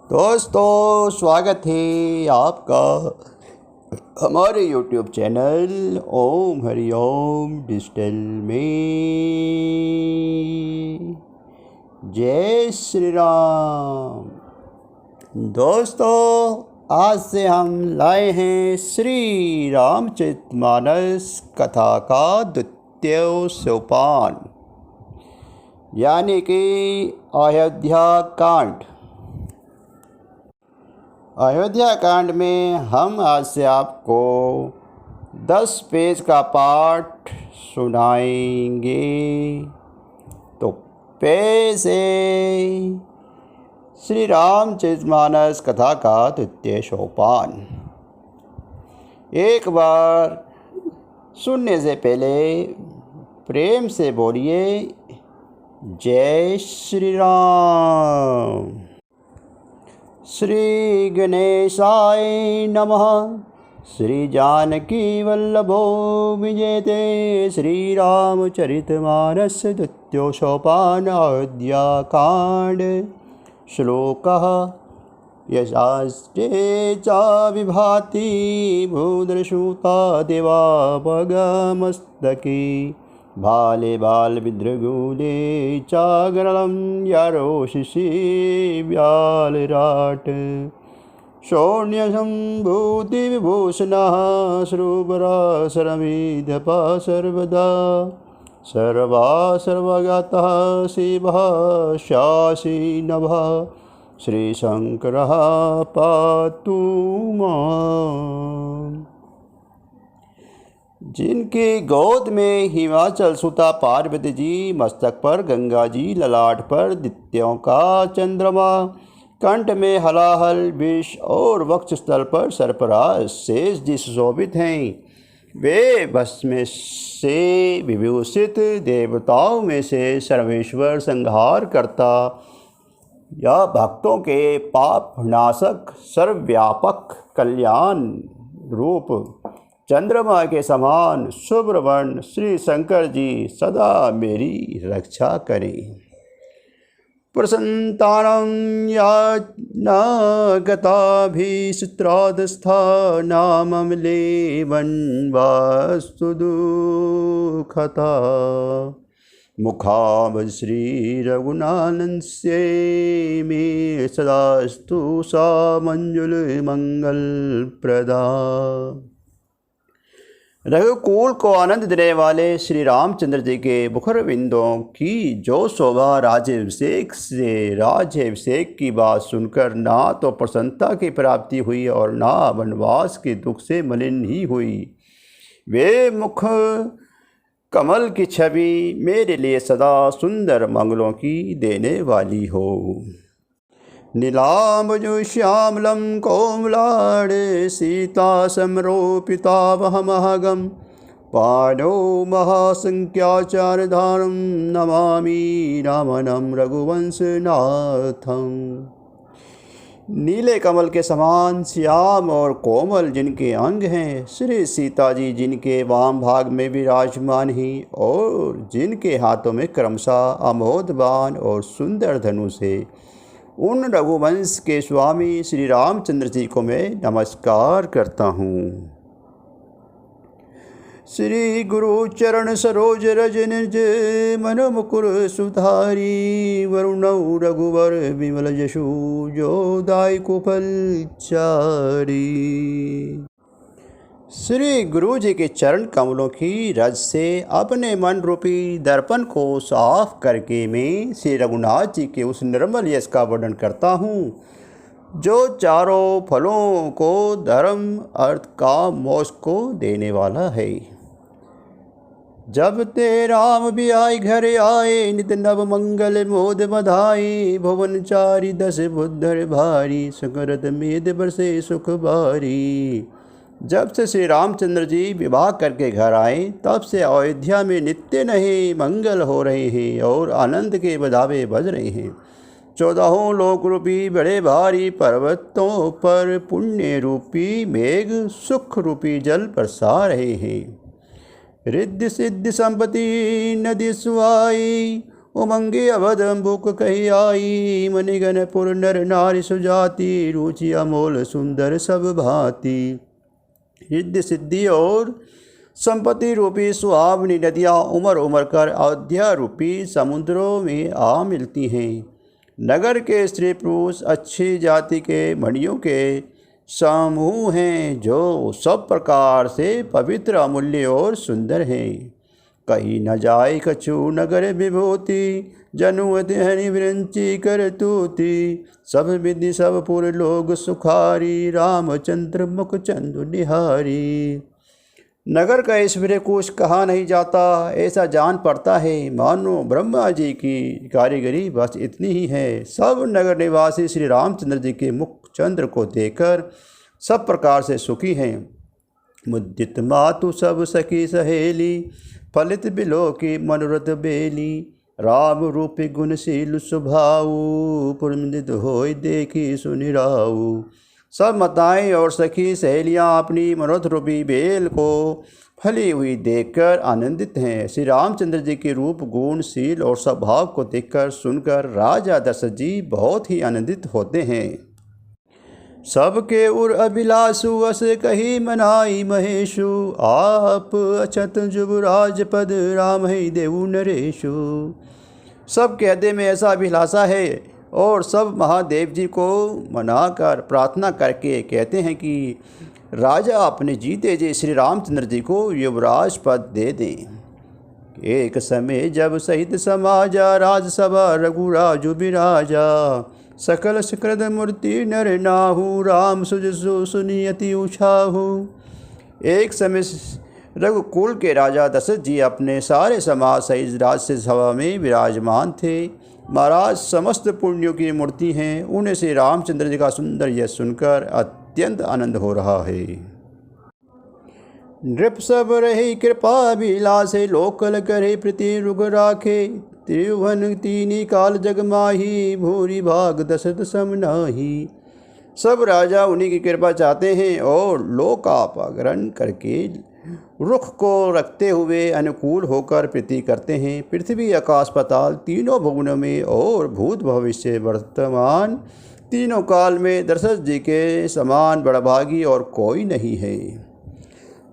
दोस्तों, स्वागत है आपका हमारे YouTube चैनल ओम हरि ओम डिजिटल में। जय श्री राम। दोस्तों, आज से हम लाए हैं श्री रामचरितमानस कथा का द्वितीय सोपान, यानी कि अयोध्या कांड। अयोध्या कांड में हम आज से आपको 10 पेज का पाठ सुनाएंगे। तो पेश है श्री रामचरितमानस कथा का द्वितीय सोपान। एक बार सुनने से पहले प्रेम से बोलिए जय श्री राम। श्री गणेशाय नमः। श्री जानकी वल्लभो विजयते। श्री रामचरितमानस द्वितीयो सोपान अयोध्या कांड। श्लोकः यशास्ते च विभाति भूद्रसूता देवापगमस्तकी भाले बालविद्रगूले चागरलं यारोशिषि व्यालराट शौर्यसम्भूतिविभूषणः श्रुभरासरमिध्यपा सर्वदा सर्वा सर्वगतः शिवः शासि नभः श्रीशङ्करः पातु माम्। जिनकी गोद में हिमाचल सुता पार्वती जी, मस्तक पर गंगा जी, ललाट पर दित्यों का चंद्रमा, कंठ में हलाहल विष और वक्षस्थल पर सर्पराज शेष जी सुशोभित हैं, वे भस्म से विभूषित देवताओं में से सर्वेश्वर संहार करता या भक्तों के पाप नाशक सर्वव्यापक कल्याण रूप चंद्रमा के समान शुभ्र वर्ण श्री शंकर जी सदा मेरी रक्षा करें। प्रसन्तानं याज्ञागताभिसूत्रादस्था नाममले वनवास्तु दुःखता मुखाब श्री रघुनाथस्य मे सदास्तु सा मंजुल मंगल प्रदा। रघुकुल को आनंद देने वाले श्री रामचंद्र जी के मुखर बिंदों की जो शोभा राज्याभिषेक से राज्याभिषेक की बात सुनकर ना तो प्रसन्नता की प्राप्ति हुई और ना वनवास के दुख से मलिन ही हुई, वे मुख कमल की छवि मेरे लिए सदा सुंदर मंगलों की देने वाली हो। नीलांबुज श्यामलं कोमलाड सीता समरोपिता वहमहगम पाणो महासंख्याचारधारं नमामि रामनं रघुवंशनाथं। नीले कमल के समान श्याम और कोमल जिनके अंग हैं, श्री सीता जी जिनके वाम भाग में विराजमान ही और जिनके हाथों में क्रमशः अमोदवान और सुंदर धनुष है, उन रघुवंश के स्वामी श्री रामचंद्र जी को मैं नमस्कार करता हूँ। श्री गुरु चरण सरोज रज निज मन मुकुर सुधारी वरुणौ रघुवर विमल यशु जो दायको फलचारी। श्री गुरु जी के चरण कमलों की रज से अपने मन रूपी दर्पण को साफ करके मैं श्री रघुनाथ जी के उस निर्मल यश का वर्णन करता हूँ जो चारों फलों को धर्म अर्थ काम मोक्ष को देने वाला है। जब ते राम बियाई घर आए नित नव मंगल मोद बधाई भुवनचारी 10 बुद्धर भारी सुकृत मेद बरसे सुख बारी। जब से श्री रामचंद्र जी विवाह करके घर आए तब से अयोध्या में नित्य नहीं मंगल हो रहे हैं और आनंद के बधावे बज रहे हैं। 14 लोक रूपी बड़े भारी पर्वतों पर पुण्य रूपी मेघ सुख रूपी जल बरसा रहे हैं। रिद्धि सिद्धि संपत्ति नदी सुहाई उमंगे अवध बुक कही आई, मणिगणपुर नर नारी सुजाति, रुचि अमोल सुंदर सब भांति। रिद्धि सिद्धि और संपत्ति रूपी सुहावनी नदियाँ उमर उमर कर अयोध्या रूपी समुद्रों में आ मिलती हैं। नगर के स्त्री पुरुष अच्छी जाति के मणियों के समूह हैं, जो सब प्रकार से पवित्र, अमूल्य और सुंदर हैं। कहीं न जाए कछु नगर विभूति, जनुअत हरि विरंची कर तूति। सब विधि सब पुर लोग सुखारी, रामचंद्र मुख चंद्र निहारी। नगर का ऐश्वर्य कुछ कहा नहीं जाता, ऐसा जान पड़ता है मानो ब्रह्मा जी की कारीगरी बस इतनी ही है। सब नगर निवासी श्री रामचंद्र जी के मुख चंद्र को देखकर सब प्रकार से सुखी हैं। मुदित मातु सब सखी सहेली, फलित बिलो की मनोरथ बेली। राम रूपी गुणशील स्वभाऊ, पुरमित होय देखी सुनिराऊ। सब माताएं और सखी सहेलियां अपनी मनोरथ रूपी बेल को फली हुई देखकर आनंदित हैं। श्री रामचंद्र जी के रूप, गुण, शील और स्वभाव को देखकर सुनकर राजा दशरथ जी बहुत ही आनंदित होते हैं। सबके उर अभिलाषु अस कही मनाई महेशु, आप अछत जुबराज पद राम ही देवु नरेशु। सब के हृदय में ऐसा अभिलाषा है और सब महादेव जी को मनाकर प्रार्थना करके कहते हैं कि राजा अपने जीते जी श्री रामचंद्र जी को युवराज पद दे दें। एक समय जब सहित समाजा, राजसभा रघुराजु बिराजा। सकल सुकृत मूर्ति नर नाहु, राम सुजसु सुनियति उछाहु। एक समय रघुकुल के राजा दशरथ जी अपने सारे समाज सहित राजसभा सभा में विराजमान थे। महाराज समस्त पुण्यों की मूर्ति हैं, उन्हें श्री रामचंद्र जी का सुंदर यश सुनकर अत्यंत आनंद हो रहा है। नृप सब रही कृपा विलासे, लोकल करे प्रीति रुग राखे। त्रिभुवन तीनी काल जग माही, भूरी भाग दशरथ सम नाही। सब राजा उन्हीं की कृपा चाहते हैं और लोकापहरण करके रुख को रखते हुए अनुकूल होकर प्रीति करते हैं। पृथ्वी, आकाश, पाताल तीनों भुवनों में और भूत भविष्य वर्तमान तीनों काल में दशरथ जी के समान बड़भागी और कोई नहीं है।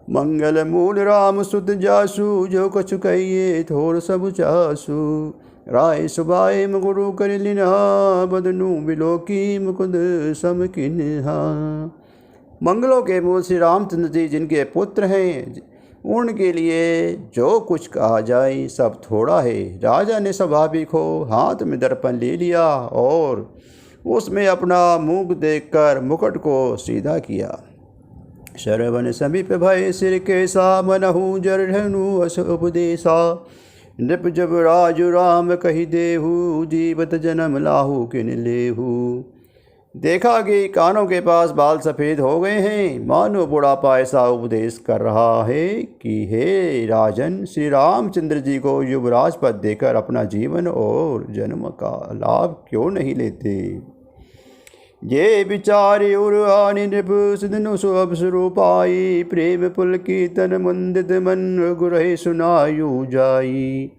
मंगल मूल राम सुत जासु, जो कछु कहिए थोर सब चासु। राय सुबाए गुरु कर लिन्हा, बदनु बिलोकी मुकुंद सम किन्हा। मंगलों के मूल श्री रामचंद्र जी जिनके पुत्र हैं, उनके लिए जो कुछ कहा जाए सब थोड़ा है। राजा ने स्वाभाविक हो हाथ में दर्पण ले लिया और उसमें अपना मुख देखकर मुकुट को सीधा किया। श्रवण समीप भय सिर केसा, मनहु जरहनु अस उपदेशा। नृप जब राजु राम कही देहु, जीवत जन्म लाहु किन लेहु। देखा कि कानों के पास बाल सफ़ेद हो गए हैं, मानो बुढ़ापा ऐसा उपदेश कर रहा है कि हे राजन, श्री रामचंद्र जी को युवराज पद देकर अपना जीवन और जन्म का लाभ क्यों नहीं लेते। ये विचारे उर आनि नृप, सिधनु सुअब स्वरूपाई। प्रेम पुलकितन मंदित मन, गुरहे सुनायु जाई।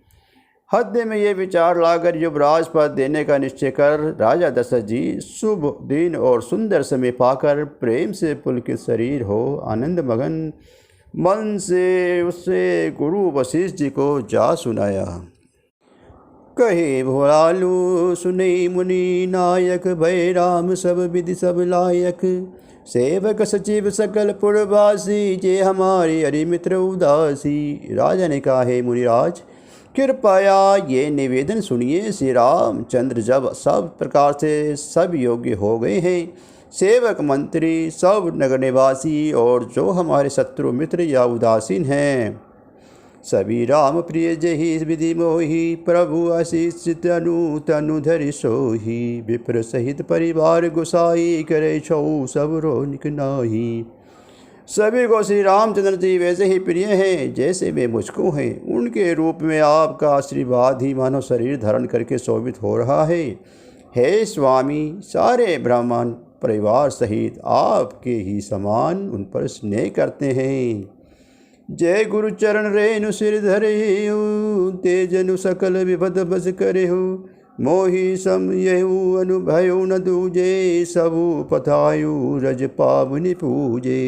हृदय में ये विचार लाकर युवराज पद देने का निश्चय कर राजा दशरथ जी शुभ दिन और सुंदर समय पाकर प्रेम से पुलकित शरीर हो आनंद मगन मन से उससे गुरु वशिष्ठ जी को जा सुनाया। कहे भोलालु सुने मुनि नायक, भय राम सब विधि सब लायक। सेवक सचिव सकल पुरवासी, जे हमारे हरि मित्र उदासी। राजा ने कहा, हे मुनिराज, कृपया ये निवेदन सुनिए। श्री रामचंद्र जब सब प्रकार से सब योग्य हो गए हैं, सेवक मंत्री सब नगर निवासी और जो हमारे शत्रु मित्र या उदासीन हैं, सभी राम प्रिय जही विधि मोही। प्रभु आशीष तनु तनु धरि सोही। विप्र सहित परिवार गुसाई, करे छऊ सब रोनिक नाही। सभी को श्री रामचंद्र जी वैसे ही प्रिय हैं जैसे वे मुझको हैं। उनके रूप में आपका आशीर्वाद ही मानव शरीर धारण करके शोभित हो रहा है। हे स्वामी, सारे ब्राह्मण परिवार सहित आपके ही समान उन पर स्नेह करते हैं। जय गुरु चरण रेणु सिर धरे तेजनु सकल विपद बस करे हो। मोहि सम यहु अनुभयो न दूजे सबु पथायु रज पावनि पूजे।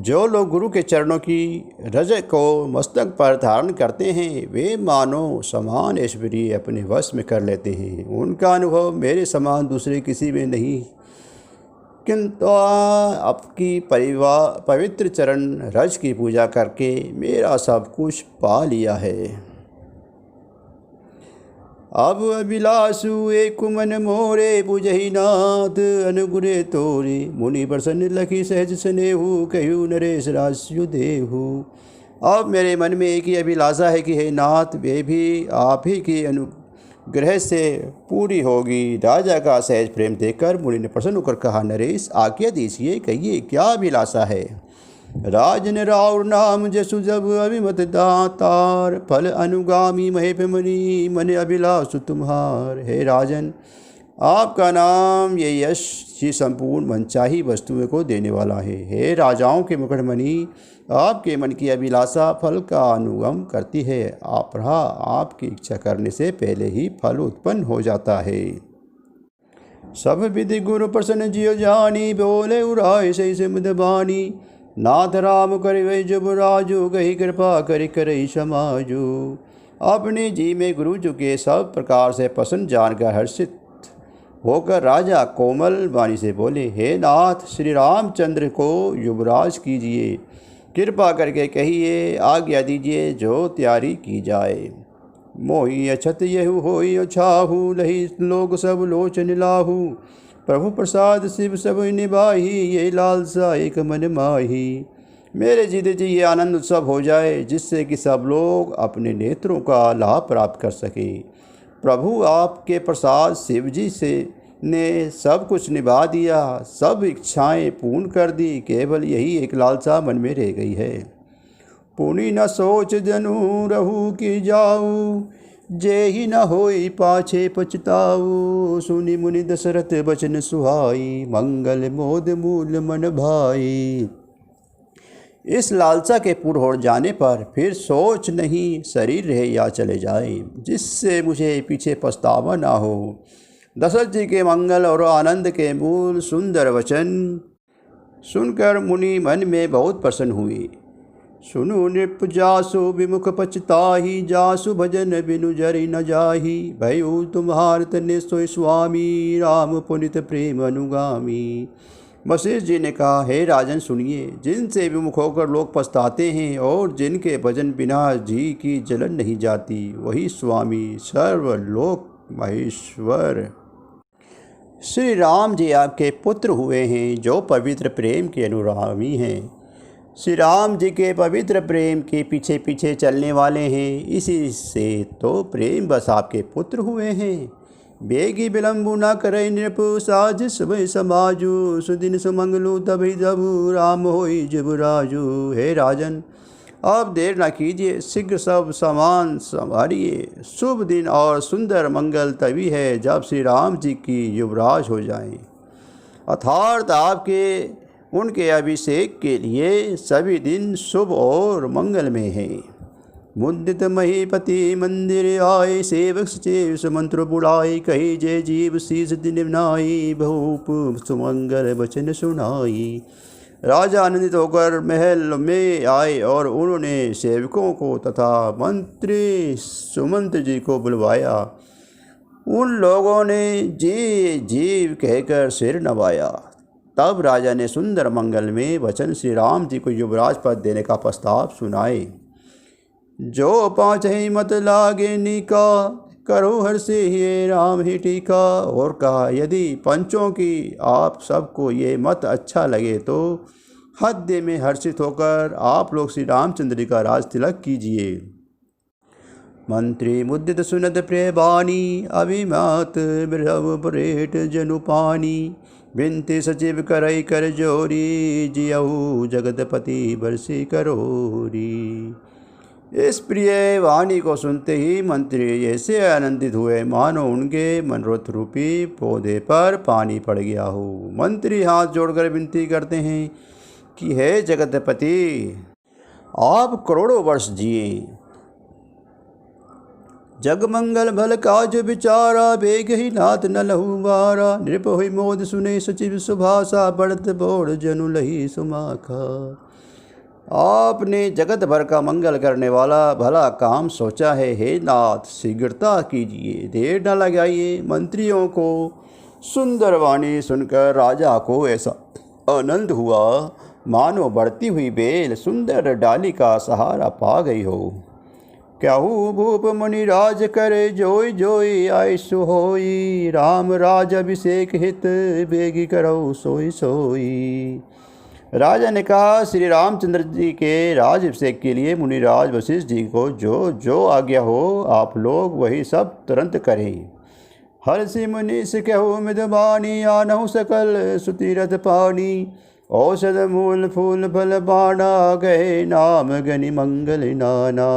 जो लोग गुरु के चरणों की रज को मस्तक पर धारण करते हैं वे मानो समान ऐश्वर्य अपने वश में कर लेते हैं। उनका अनुभव मेरे समान दूसरे किसी में नहीं, किंतु आपकी पवित्र चरण रज की पूजा करके मेरा सब कुछ पा लिया है। अब अभिलाषु एक मन मोरे बुझहि नाथ अनुग्रह तोरे। मुनि प्रसन्न लखी सहज स्नेहु कहु नरेश रास्यु देहु। अब मेरे मन में एक ही अभिलाषा है कि हे नाथ वे भी आप ही की अनुग्रह से पूरी होगी। राजा का सहज प्रेम देखकर मुनि ने प्रसन्न होकर कहा, नरेश आज्ञा दीजिए, कहिए क्या अभिलाषा है। राजन राउर नाम जसु जब अभिमत दातार फल अनुगामी महेप मणि मन अभिलाष तुम्हार। हे राजन आपका नाम ये यश ही संपूर्ण मनचाही वस्तुओं को देने वाला है। हे राजाओं के मुकुटमणि आपके मन की अभिलाषा फल का अनुगम करती है। आपकी इच्छा करने से पहले ही फल उत्पन्न हो जाता है। सब विधि गुरु प्रसन्न जियो जानी बोले उराय सही से मुदबानी। नाथ राम करिवै जब राजू कही कृपा करि करई समाजू। अपने जी में गुरु जी के सब प्रकार से प्रसन्न जानकर हर्षित होकर राजा कोमल वाणी से बोले, हे नाथ श्री रामचंद्र को युवराज कीजिए, कृपा करके कहिए आज्ञा दीजिए जो तैयारी की जाए। मोहि अछत यहु होई छाहू लही लोग सब लोचन लाहू। प्रभु प्रसाद शिव सब निभाही ये लालसा एक मन माही। मेरे जीते जी ये आनंद उत्सव हो जाए जिससे कि सब लोग अपने नेत्रों का लाभ प्राप्त कर सके। प्रभु आपके प्रसाद शिव जी से ने सब कुछ निभा दिया, सब इच्छाएं पूर्ण कर दी, केवल यही एक लालसा मन में रह गई है। पुनि न सोच जनु रहू की जाऊ जे ही न होई पाछे पछताऊ। सुनि मुनि दशरथ बचन सुहाई मंगल मोद मूल मन भाई। इस लालसा के पूर्ण हो जाने पर फिर सोच नहीं शरीर रहे या चले जाए, जिससे मुझे पीछे पछतावा ना हो। दशरथ जी के मंगल और आनंद के मूल सुंदर वचन सुनकर मुनि मन में बहुत प्रसन्न हुए। सुनु नृप जासु विमुख पछताही जासु भजन बिनु जरि न जाही। भयउ तुम्हार तने सोई स्वामी राम पुनित प्रेम अनुगामी। वशिष्ठ जी ने कहा, हे राजन सुनिए, जिनसे विमुख होकर लोग पछताते हैं और जिनके भजन बिना जी की जलन नहीं जाती वही स्वामी सर्वलोक महेश्वर श्री राम जी आपके पुत्र हुए हैं जो पवित्र प्रेम के अनुरामी हैं। श्री राम जी के पवित्र प्रेम के पीछे पीछे चलने वाले हैं, इसी से तो प्रेम बस आपके पुत्र हुए हैं। बेगी विलम्बु न करे नृपु साज सब समाजु। सुदिन सुमंगलु तभी जबु राम होई जब राजू। हे राजन आप देर न कीजिए, शीघ्र सब सामान संभालिए। शुभ दिन और सुंदर मंगल तभी है जब श्री राम जी की युवराज हो जाएं। अर्थात आपके उनके अभिषेक के लिए सभी दिन शुभ और मंगलमय हैं। मुदित महीपति मंदिर आए सेवक सचेव मंत्र बुढ़ाई। कही जय जीव शीस दिन नाई भूप सुमंगल वचन सुनाई। राजा आनंदित होकर महल में आए और उन्होंने सेवकों को तथा मंत्री सुमंत्र जी को बुलवाया। उन लोगों ने जी जीव कहकर सिर नवाया। तब राजा ने सुंदर मंगल में वचन श्री राम जी को युवराज पद देने का प्रस्ताव सुनाए। जो पाँच ही मत लागे निका करो हर से ये राम ही टीका। और कहा, यदि पंचों की आप सबको ये मत अच्छा लगे तो हृदय में हर्षित होकर आप लोग श्री रामचंद्र का राज तिलक कीजिए। मंत्री मुदित सुनत प्रिय बानी अभिमत ब्रव परेट जनुपानी। बिनती सचिव करई कर जोरी जियऊ जगतपति बरसी करोरी। इस प्रिय वाणी को सुनते ही मंत्री ऐसे आनंदित हुए मानो उनके मनोरथ रूपी पौधे पर पानी पड़ गया हो। मंत्री हाथ जोड़कर विनती करते हैं, कि हे जगतपति, आप करोड़ों वर्ष जिए। जग मंगल भल काज विचारा, बेग ही नाथ न लहु मारा। नृप हुई मोद सुने सचिव सुभाषा, बढ़त बोड़ जनु लही सुमाखा। आपने जगत भर का मंगल करने वाला भला काम सोचा है। हे नाथ, शीघ्रता कीजिए, देर न लगाइए। मंत्रियों को सुंदर वाणी सुनकर राजा को ऐसा आनंद हुआ मानो बढ़ती हुई बेल सुंदर डाली का सहारा पा गई हो। क्याहू भूप मुनिराज करे, जोई जोई आयसु होई। राम राज अभिषेक हित, बेगी करो सोई सोई। राजा ने कहा, श्री रामचंद्र जी के राज अभिषेक के लिए मुनिराज वशिष्ठ जी को जो जो आज्ञा हो, आप लोग वही सब तुरंत करें। हर्षि मुनिस कहु मिदबानी, आनहु सकल सुतीरथ पानी। औषध मूल फूल फल बाणा, गए नाम गनि मंगल नाना।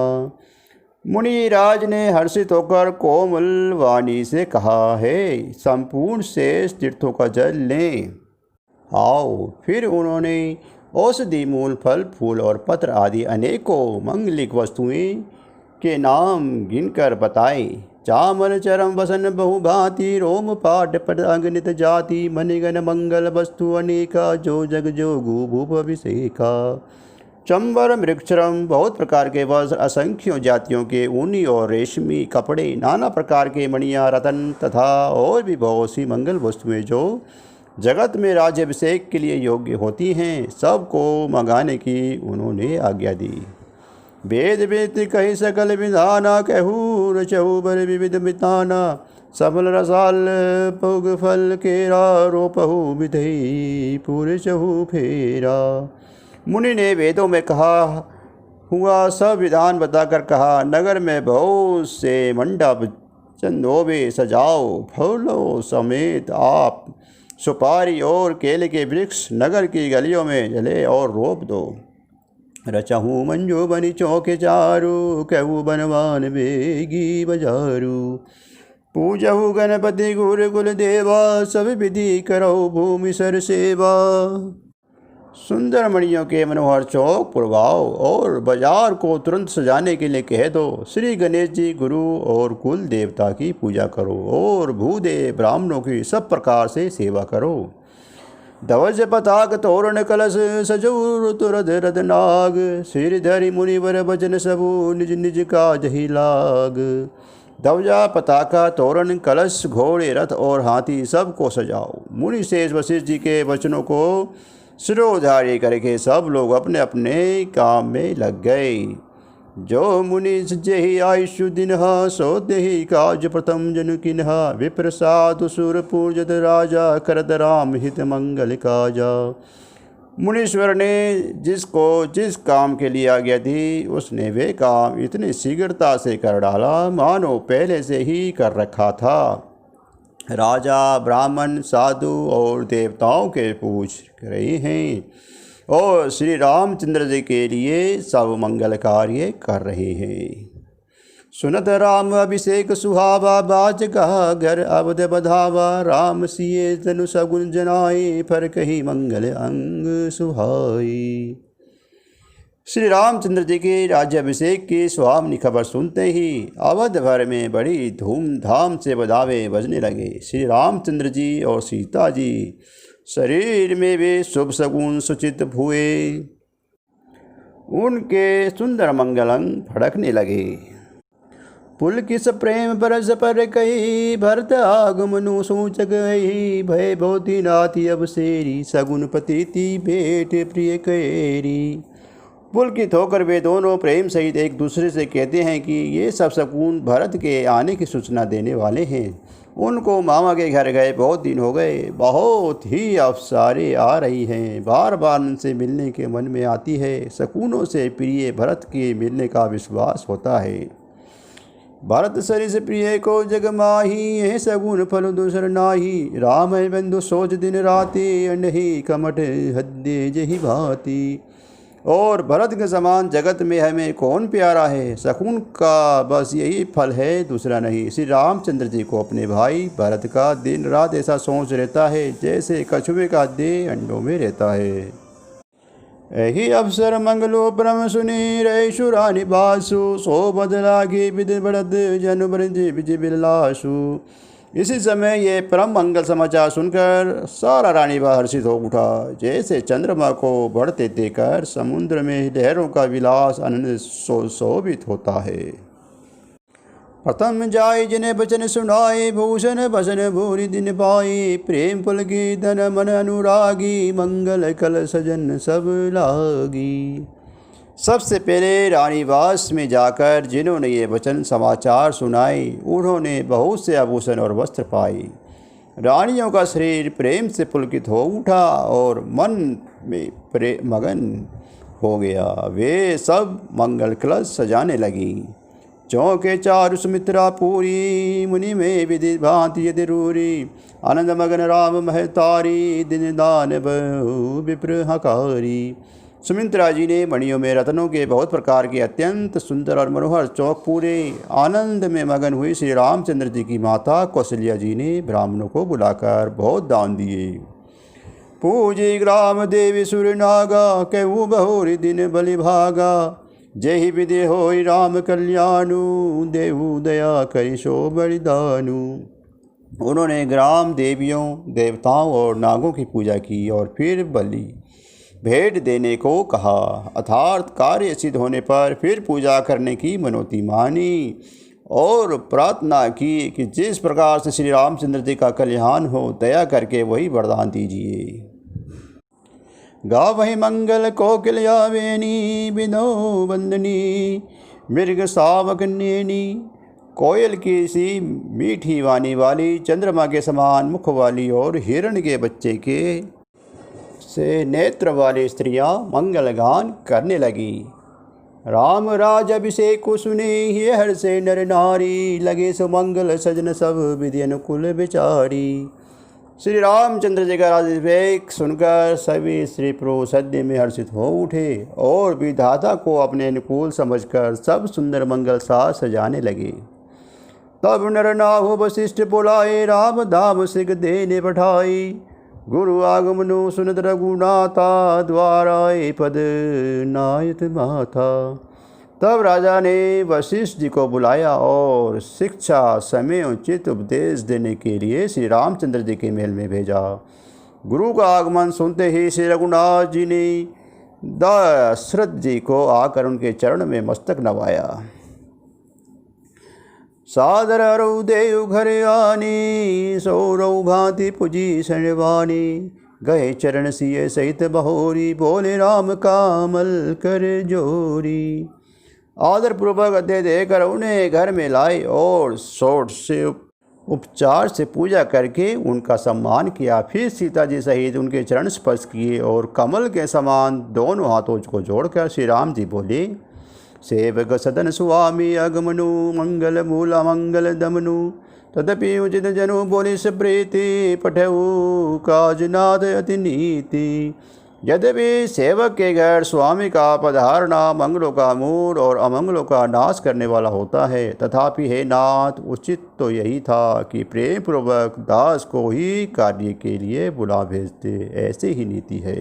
मुनिराज ने हर्षित होकर कोमल वाणी से कहा, है संपूर्ण शेष तीर्थों का जल लें। आओ। फिर उन्होंने औषधि मूल फल फूल और पत्र आदि अनेकों मंगलिक वस्तुएं के नाम गिनकर बताए। चामल चरम वसन बहुभांति, रोम पाट पटांग नित जाति। मणिगण मंगल वस्तु अनेका, जो जग जोगु भूप अभिषेका। चंबर मृक्षरम बहुत प्रकार के वस्त्र, असंख्यों जातियों के ऊनी और रेशमी कपड़े, नाना प्रकार के मणियाँ रतन तथा और भी बहुत सी मंगल वस्तुएं जो जगत में राज्याभिषेक के लिए योग्य होती हैं, सबको मंगाने की उन्होंने आज्ञा दी। वेद वेद कही सकल विधाना, कहू रचहु बर विविध मिताना। सबल रसाल पुग फल केरा, रोपहु विधि पूरे चहु फेरा। मुनि ने वेदों में कहा हुआ सब विधान बताकर कहा, नगर में बहुत से मंडप चंदोबे सजाओ, फूलों समेत आप सुपारी और केले के वृक्ष नगर की गलियों में जले और रोप दो। रचहूँ मंजो बनी चौके चारू, कहू बनवान बेगी बजारू। पूजहु गणपति गुर कुल देवा, सब विधि करो भूमि सर सेवा। सुंदर मणियों के मनोहर चौक पुरवाओ और बाजार को तुरंत सजाने के लिए कह दो। श्री गणेश जी गुरु और कुल देवता की पूजा करो और भूदेव ब्राह्मणों की सब प्रकार से सेवा करो। धवज पताक तोरण कलश, सजो तुरद रद नाग। सिर धरि मुनिवर भजन सबू, निज निज काज ही लाग। ध्वजा पताका तोरण कलश घोड़े रथ और हाथी सबको सजाओ। मुनि शेष वशिष्ठ जी के वचनों को सिरोधार्य करके सब लोग अपने अपने काम में लग गए। जो मुनि जेहि आयुषु दिनहा, सो देहि काज प्रथम जन किन्हा। विप्र साधु सुर पूजत राजा, करत राम हित मंगल काजा। मुनीश्वर ने जिसको जिस काम के लिए आज्ञा दी, उसने वे काम इतनी शीघ्रता से कर डाला मानो पहले से ही कर रखा था। राजा ब्राह्मण साधु और देवताओं के पूछ रहे हैं और श्री रामचंद्र जी के लिए सब मंगल कार्य कर रहे हैं। सुनत राम अभिषेक सुहावा, बाज कहा घर अवध बधावा। राम सिए तनु सगुन जनाए, फर कही मंगल अंग सुहाई। श्री रामचंद्र जी के राज्याभिषेक की सुहावनी खबर सुनते ही अवध भर में बड़ी धूमधाम से बधावे बजने लगे। श्री रामचंद्र जी और सीता जी शरीर में वे शुभ सगुन सुचित हुए, उनके सुंदर मंगल अंग फड़कने लगे। पुलकित प्रेम बरस पर कही, भरत आगमनु सूचक गई। भय बहुति नाति अब सेरी, सगुन पतिति भेंट प्रिय कैरी। पुलकित होकर वे दोनों प्रेम सहित एक दूसरे से कहते हैं कि ये सब शकुन भरत के आने की सूचना देने वाले हैं। उनको मामा के घर गए बहुत दिन हो गए, बहुत ही अफसारें आ रही हैं, बार बार उनसे मिलने के मन में आती है। शकुनों से प्रिय भरत के मिलने का विश्वास होता है। भरत सरिस प्रिय को जग माही, है सगुन फल दूसर नाही। राम बंधु सोच दिन राति, अनहि कमठ हद्दे जही भांति। और भरत के समान जगत में हमें कौन प्यारा है। शकुन का बस यही फल है, दूसरा नहीं। श्री रामचंद्र जी को अपने भाई भरत का दिन रात ऐसा सोच रहता है जैसे कछुए का देह अंडों में रहता है। एहि अवसर मंगलो परम सुनी रहे शुरा निवासु सो बदला की विधि बढ़त जनु ब्रज विजय बिलासु। इसी समय ये परम मंगल समाचार सुनकर सारा रानी बा हर्षित हो उठा, जैसे चंद्रमा को बढ़ते देखकर समुद्र में लहरों का विलास आनंद शोभित होता है। प्रथम जाय जिन्हें बचन सुनाए भूषण बसन भूरि दिन पाई। प्रेम पुलकी धन मन अनुरागी मंगल कल सजन सब लागी। सबसे पहले रानीवास में जाकर जिन्होंने ये वचन समाचार सुनाए उन्होंने बहुत से आभूषण और वस्त्र पाए। रानियों का शरीर प्रेम से पुलकित हो उठा और मन में मगन हो गया। वे सब मंगल कलश सजाने लगी। चौके चारु सुमित्रा पूरी मुनि में विधि भांति यदि रूरी। आनंद मगन राम महतारी दिन दान बहु विप्र हकारी। सुमित्रा जी ने मणियों में रत्नों के बहुत प्रकार के अत्यंत सुंदर और मनोहर चौक पूरे। आनंद में मगन हुई श्री रामचंद्र जी की माता कौशल्या जी ने ब्राह्मणों को बुलाकर बहुत दान दिए। पूजी ग्राम देवी सुर नागा कहू बहुरी दिन बलि भागा। जय विधि होई राम कल्याणु देहु दया करी सो बलिदानु। उन्होंने ग्राम देवियों देवताओं और नागों की पूजा की और फिर बलि भेंट देने को कहा। अर्थात कार्य सिद्ध होने पर फिर पूजा करने की मनोती मानी और प्रार्थना की कि जिस प्रकार से श्री रामचंद्र जी का कल्याण हो दया करके वही वरदान दीजिए। गावहि मंगल कोकिलया वेणी बिनो बंदनी मृग सावक नैनी। कोयल की सी मीठी वाणी वाली चंद्रमा के समान मुख वाली और हिरण के बच्चे के से नेत्र वाली स्त्रियां मंगल गान करने लगी। राम राज अभिषेक को सुने ये हर से नर नारी। लगे सुमंगल सजन सब विधि अनुकूल विचारी। श्री रामचंद्र जी का राज्याभिषेक सुनकर सभी स्त्री पुरुष सद्य में हर्षित हो उठे और विधाता को अपने अनुकूल समझकर सब सुंदर मंगल सा सजाने लगे। तब नर नाहु वशिष्ठ बुलाए राम धाम सिख देने पठाई। गुरु आगमनु सुनत रघुनाथा द्वाराए पद नायत माथा। तब राजा ने वशिष्ठ जी को बुलाया और शिक्षा समय उचित उपदेश देने के लिए श्री रामचंद्र जी के महल में भेजा। गुरु का आगमन सुनते ही श्री रघुनाथ जी ने दशरथ जी को आकर उनके चरण में मस्तक नवाया। सादर अरु देव घर आनी सौरव भांति पुजी शरणवानी। गए चरण सिय सहित बहोरी बोले राम कामल कर जोरी। आदर पूर्वक अध्यय देकर उन्हें घर में लाए और षोडश से उपचार से पूजा करके उनका सम्मान किया। फिर सीता जी सहित उनके चरण स्पर्श किए और कमल के समान दोनों हाथों को जोड़कर श्री राम जी बोले। सेवक सदन स्वामी अगमनु मंगल मूल मंगल दमनु। तदपि उचित जनु बोली प्रीति पठऊ काजनाथ अति नीति। यद्यपि सेवक के घर स्वामी का पधारना मंगलों का मूल और अमंगलों का नाश करने वाला होता है, तथापि हे नाथ उचित तो यही था कि प्रेम पूर्वक दास को ही कार्य के लिए बुला भेजते। ऐसी ही नीति है।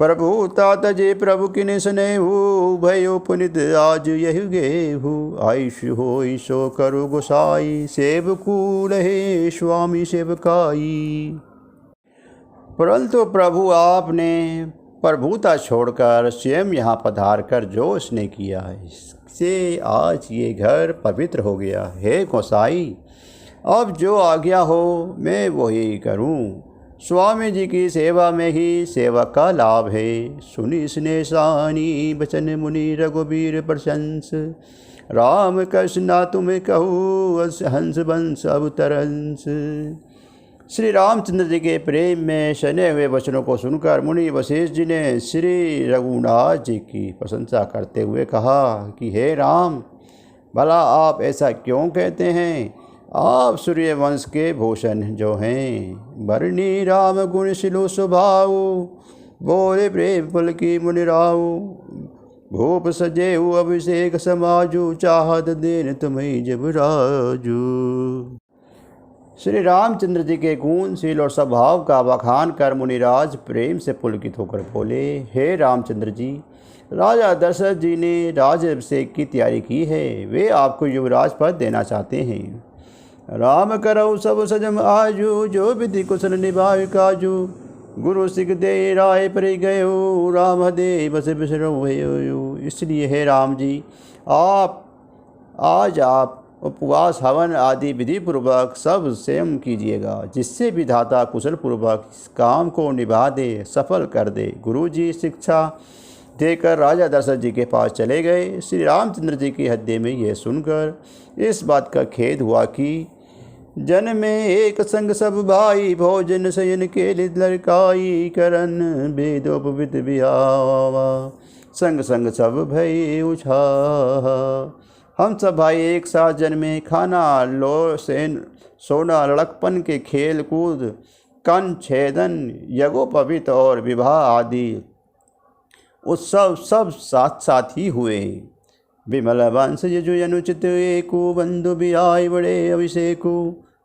प्रभु तात जे प्रभु किने स्नेहु भयो पुनित आज यही गेहु। आयुष हो ईशो करु गोसाई सेवकू रहे स्वामी सेवकाई। परंतु प्रभु आपने प्रभुता छोड़कर स्वयं यहाँ पधार कर जो उसने किया है इससे आज ये घर पवित्र हो गया है। गोसाई अब जो आज्ञा हो मैं वही करूँ। स्वामी जी की सेवा में ही सेवा का लाभ है। सुनी स्नेह सानी बचन मुनि रघुबीर प्रशंस। राम कृष्ण ना तुम्हें कहूँ हंस बंस अवतरंस। श्री रामचंद्र जी के प्रेम में सने हुए वचनों को सुनकर मुनि वशिष्ठ जी ने श्री रघुनाथ जी की प्रशंसा करते हुए कहा कि हे राम, भला आप ऐसा क्यों कहते हैं? आप सूर्य वंश के भूषण जो हैं। बरनी राम गुण शिलो स्वभाव बोले प्रेम पुल की मुनिराव। भूप सजेहु अभिषेक समाजू चाहत देन तुम्हें जब राजू। श्री रामचंद्र जी के गुणशील और स्वभाव का बखान कर मुनिराज प्रेम से पुलकित होकर बोले, हे रामचंद्र जी, राजा दशरथ जी ने राज्याभिषेक की तैयारी की है। वे आपको युवराज पद देना चाहते हैं। राम करौ सब सजम आजू, जो विधि कुशल निभाय काजू। गुरु सिख दे राय पर गयो, राम दे बस बिसरो भयो। इसलिए हे राम जी, आज आप उपवास हवन आदि विधि पूर्वक सब स्वयं कीजिएगा, जिससे विधाता कुशल पूर्वक इस काम को निभा दे, सफल कर दे। गुरुजी शिक्षा देकर राजा दशरथ जी के पास चले गए। श्री रामचंद्र जी के हृदय में यह सुनकर इस बात का खेद हुआ कि जन में एक संग सब भाई, भोजन शयन के लड़काई, करन वेदोपवित बिहावा, संग संग सब भय उछा। हम सब भाई एक साथ जन्मे, खाना लो सेन सोना, लड़कपन के खेल कूद, कन छेदन, यज्ञोपवीत और विवाह आदि उत्सव सब साथ साथ ही हुए। विमल वंश यजु अनुचित एको, बंधु बिहाय बड़े अभिषेकु,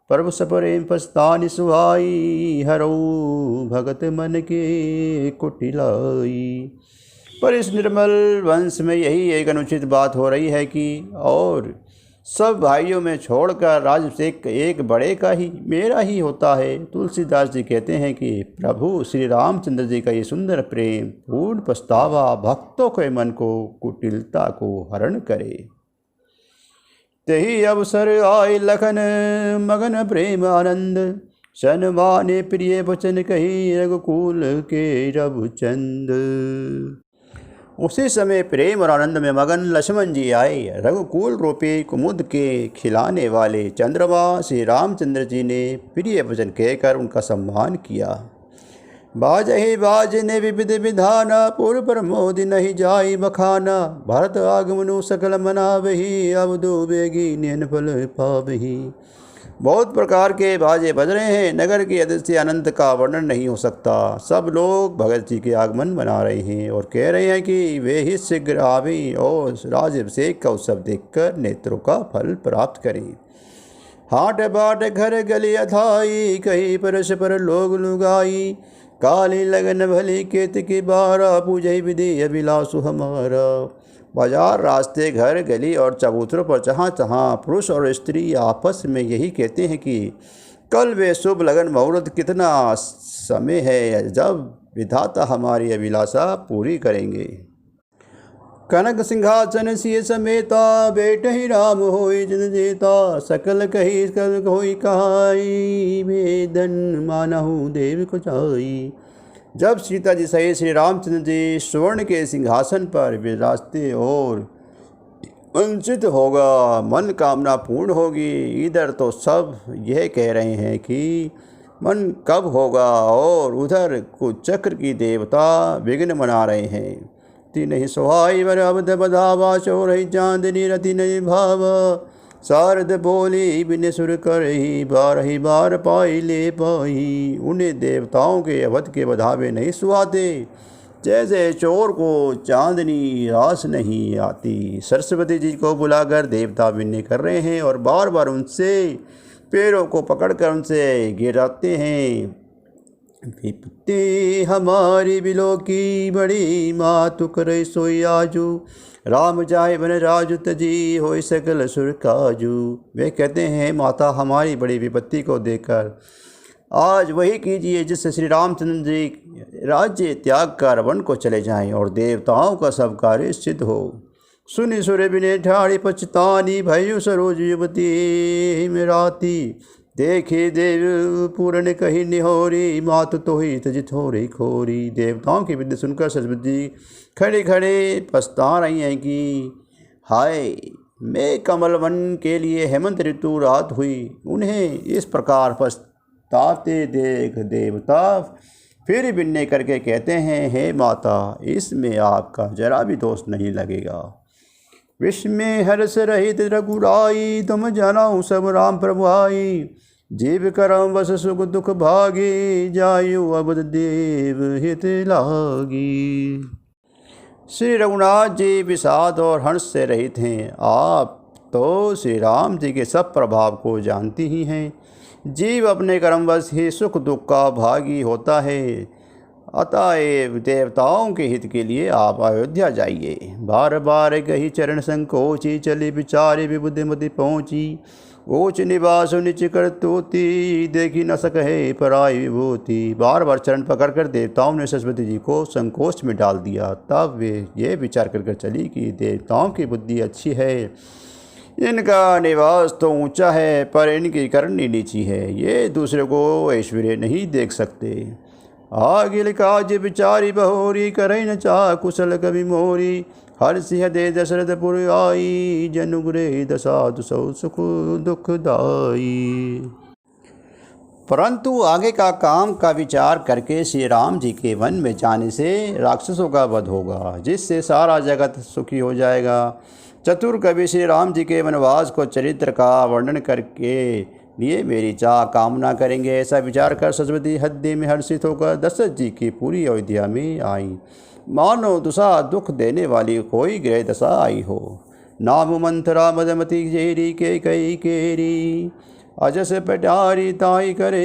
पर्व सपरेम पस्तानि सुहाई, हरौ भगत मन के कुटिलाई। पर इस निर्मल वंश में यही एक अनुचित बात हो रही है कि और सब भाइयों में छोड़कर राज्याभिषेक एक बड़े का ही, मेरा ही होता है। तुलसीदास जी कहते हैं कि प्रभु श्री रामचंद्र जी का ये सुंदर प्रेम पूर्ण पछतावा भक्तों के मन को कुटिलता को हरण करे। तेहि अवसर आय लखन मगन प्रेम आनंद, सन माने प्रिय वचन कही, रघुकुल के रघुचंद। उसी समय प्रेम और आनंद में मगन लक्ष्मण जी आए। रघुकुल रूपी कुमुद के खिलाने वाले चंद्रमा श्री रामचंद्र जी ने प्रिय वचन कहकर उनका सम्मान किया। बाजहि बाजने विविध विधाना, पूर्व प्रमोद नहीं जाई बखाना, भरत आगमनु सकल मनावही, अब दो बेगी नैन फल पावही। बहुत प्रकार के बाजे बज रहे हैं, नगर के अदृश्य आनंद का वर्णन नहीं हो सकता। सब लोग भगत जी के आगमन मना रहे हैं और कह रहे हैं कि वे ही शीघ्र आवें और राज्याभिषेक का उत्सव देखकर नेत्रों का फल प्राप्त करें। हाट बाट घर गली अथाई, कहीं परस पर लोग लुगाई, काली लगन भली केत की बारा, पूजय विधि अभिलाषु हमारा। बाजार, रास्ते, घर, गली और चबूतरों पर जहाँ तहाँ पुरुष और स्त्री आपस में यही कहते हैं कि कल वे शुभ लगन मुहूर्त कितना समय है जब विधाता हमारी अभिलाषा पूरी करेंगे। कनक सिंहासन सिय समेता, बेट ही राम होई जन जेता, सकल कही सकल होई कहाई, वेदन मानहु देव को चाई। जब सीता जी सहित श्री रामचंद्र जी स्वर्ण के सिंहासन पर विराजते और वंचित होगा, मन कामना पूर्ण होगी। इधर तो सब यह कह रहे हैं कि मन कब होगा, और उधर कुचक्र की देवता विघ्न मना रहे हैं। तीन ही सुहाई वर अवध बधावा, चोर ही चांदनी रति नहीं भावा, शारद बोली बिन सुर कर ही, बार पाई ले पाई। उन्हें देवताओं के अवध के बधावे नहीं सुहाते, जैसे चोर को चांदनी रास नहीं आती। सरस्वती जी को बुलाकर देवता विनय कर रहे हैं और बार बार उनसे पैरों को पकड़कर उनसे गिराते हैं। विपत्ति हमारी बिलो की बड़ी, मातु करे सोई आजू, राम जाए बन राजू तजी, होय सकल सुर काजू। वे कहते हैं माता हमारी बड़ी विपत्ति को देखकर आज वही कीजिए जिससे श्री रामचंद्र जी राज्य त्याग कर वन को चले जाएं और देवताओं का सब कार्य सिद्ध हो। सुनि सुर बिने ठाड़ी पछतानी, भयु सरोज युवती मेराती, देखे देव पूर्ण कही निहोरी, मात तो ही तज थोड़ी खोरी। देवताओं की विद्या सुनकर सरस्वती जी खड़े खड़े पछता रही हैं कि हाय, मैं कमल वन के लिए हेमंत ऋतु रात हुई। उन्हें इस प्रकार पछताते देख देवता फिर विनय करके कहते हैं, हे माता, इसमें आपका जरा भी दोष नहीं लगेगा। विश्व में हर्ष रहित रघुराई, तुम जानाऊ सब राम प्रभु आई, जीव करम बस सुख दुख भागी, जायु अवध देव हित लागी। श्री रघुनाथ जी विषाद और हर्ष से रहित हैं। आप तो श्री राम जी के सब प्रभाव को जानती ही हैं। जीव अपने कर्मवश ही सुख दुख का भागी होता है। अतएव देवताओं के हित के लिए आप अयोध्या जाइए। बार बार कही चरण संकोची, चली विचारे विबुद्धिमति पहुँची। ऊंच निवास नीच करतूती, देखी न सके पराई विभूति। बार बार चरण पकड़कर देवताओं ने सरस्वती जी को संकोच में डाल दिया। तब वे ये विचार कर चली कि देवताओं की बुद्धि अच्छी है, इनका निवास तो ऊंचा है पर इनकी करनी नीची है। ये दूसरे को ऐश्वर्य नहीं देख सकते। आगिल काज विचारी बहोरी, करे न चाह कुशल कवि मोरी। हर सिंह दे दशरथपुर आई, जनुग्रे दशा सौ सुख दुखदाई। परंतु आगे का काम का विचार करके श्री राम जी के वन में जाने से राक्षसों का वध होगा, जिससे सारा जगत सुखी हो जाएगा। चतुर कवि श्री राम जी के वनवास को चरित्र का वर्णन करके लिए मेरी चाह कामना करेंगे। ऐसा विचार कर सरस्वती हृदय में हर्षित होकर दशरथ जी की पूरी अयोध्या में आई। मानो दुसा दुख देने वाली कोई ग्रह दशा आई हो। नाम मंथरा मदमती जेरी के कई केरी, अजस पटारी ताई करे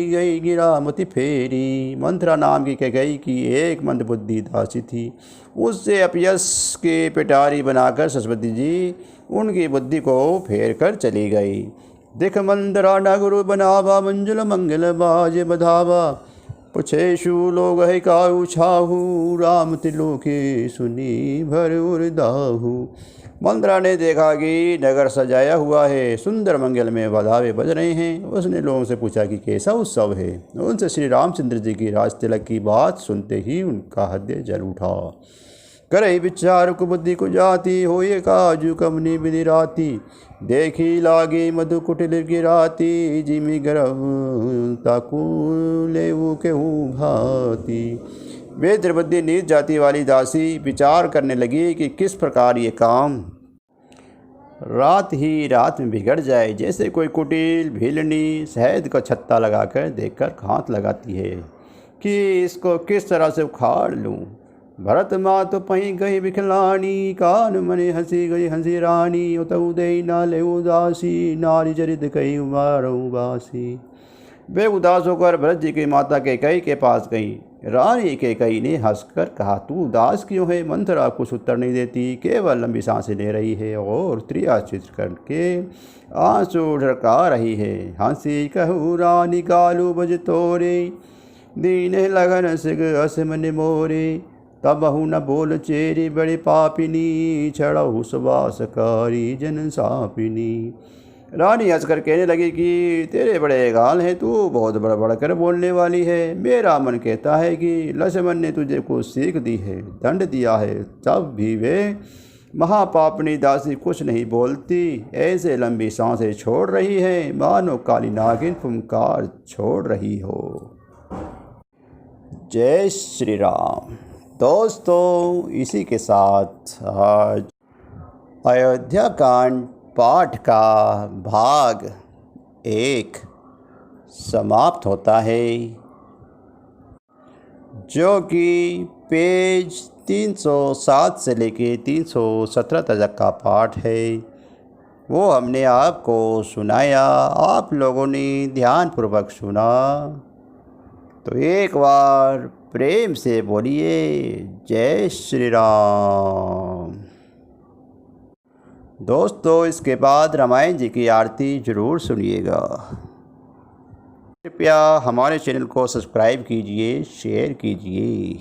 गई गिरा मति फेरी। मंथरा नाम की कैकई की एक मंदबुद्धि दासी थी। उससे अपयश के पिटारी बनाकर सरस्वती जी उनकी बुद्धि को फेर कर चली गई। दिख मंदरा नगरु बनावा, मंजुल मंगल बाज बधावा। पुछेशु लोग है काहू छाहू, राम तिलोके सुनी भर उरदाहू। मंदरा ने देखा कि नगर सजाया हुआ है, सुंदर मंगल में बधावे बज रहे हैं। उसने लोगों से पूछा कि कैसा उत्सव है। उनसे श्री रामचंद्र जी की राज तिलक की बात सुनते ही उनका हृदय जल उठा। करे विचार कुबुद्धि को जाती, होए काजू कमनी विधि राती। देखी लागी मधु कुटिल गिराती, जिमी गर्भ ताकू लेऊ केहू भाती। वे द्रौपदी नीच जाति वाली दासी विचार करने लगी कि किस प्रकार ये काम रात ही रात में बिगड़ जाए। जैसे कोई कुटिल भीलनी शहद का छत्ता लगाकर देखकर घात लगाती है कि इसको किस तरह से उखाड़ लूँ। भरत माँ तो पही गई बिखलानी, कान मने हंसी गई हंसी रानी। उतऊ दे ना ले उदासी, नारी चरित कई उमारो बासी। वे उदास होकर भरत जी की माता कैकेयी के पास गई। रानी कैकेयी ने हंसकर कहा, तू उदास क्यों है? मंथरा कुछ उत्तर नहीं देती, केवल लंबी सांसें ले रही है और त्रियाचित्र करके आंसू ढरका रही है। हंसी कहू रानी कालू बज तोरे, दीन लगन सिग असमन मोरे। तब बहु न बोल चेरी बड़े पापिनी, छड़ऊ सुबासकारी जन सापिनी। रानी हंसकर कहने लगी कि तेरे बड़े गाल हैं, तू बहुत बड़ कर बोलने वाली है। मेरा मन कहता है कि लक्ष्मण ने तुझे कुछ सीख दी है, दंड दिया है, तब भी वे महापापनी दासी कुछ नहीं बोलती। ऐसे लंबी सांसें छोड़ रही है मानो काली नागिन फुंकार छोड़ रही हो। जय श्री राम। दोस्तों, इसी के साथ आज अयोध्या कांड पाठ का भाग 1 समाप्त होता है, जो कि पेज 307 से लेके 317 तक का पाठ है। वो हमने आपको सुनाया, आप लोगों ने ध्यानपूर्वक सुना। तो एक बार प्रेम से बोलिए जय श्री राम। दोस्तों, इसके बाद रामायण जी की आरती जरूर सुनिएगा। कृपया हमारे चैनल को सब्सक्राइब कीजिए, शेयर कीजिए।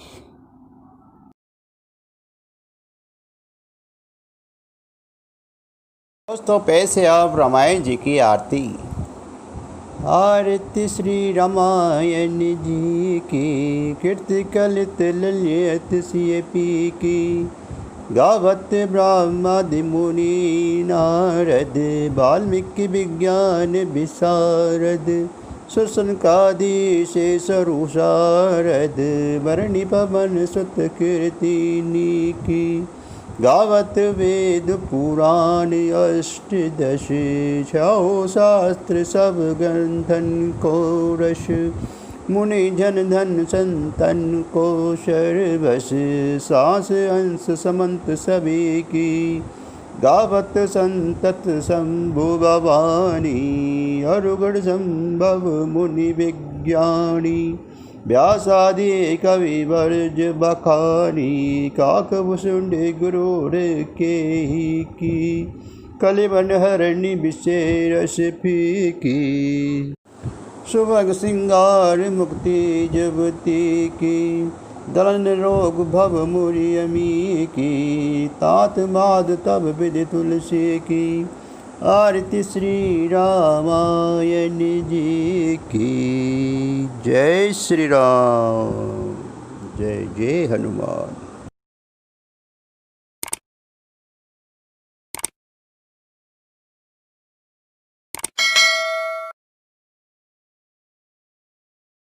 दोस्तों, पैसे अब रामायण जी की आरती। आरती श्री रामायण जी की, कीर्ति कलित ललित सिय पी की। गावत ब्रह्मादि मुनि नारद, वाल्मीकि विज्ञान विशारद। सुसनकादि शेष रुषारद, वरणी पवन सुत कीर्तिनी की। गावत वेद पुराण अष्टदश, छौ शास्त्र सब ग्रंथन को रस। मुनि जन धन संतन को शर्वश, सांस अंश समंत सभी की। गावत संतत शंभु भवानी, अरुगण संभव मुनि विज्ञानी। व्यासादि कवि वर्ज बखानी, काकभूषुंड गुरुर के की। कलिबन हरणी विशेष फीकी, सुभग सिंगार मुक्ति जुबती की। दलन रोग भव मुरि अमी की, तात माद तब विधि तुलसी की। आरती श्री रामायण जी की। जय श्री राम, जय जय हनुमान।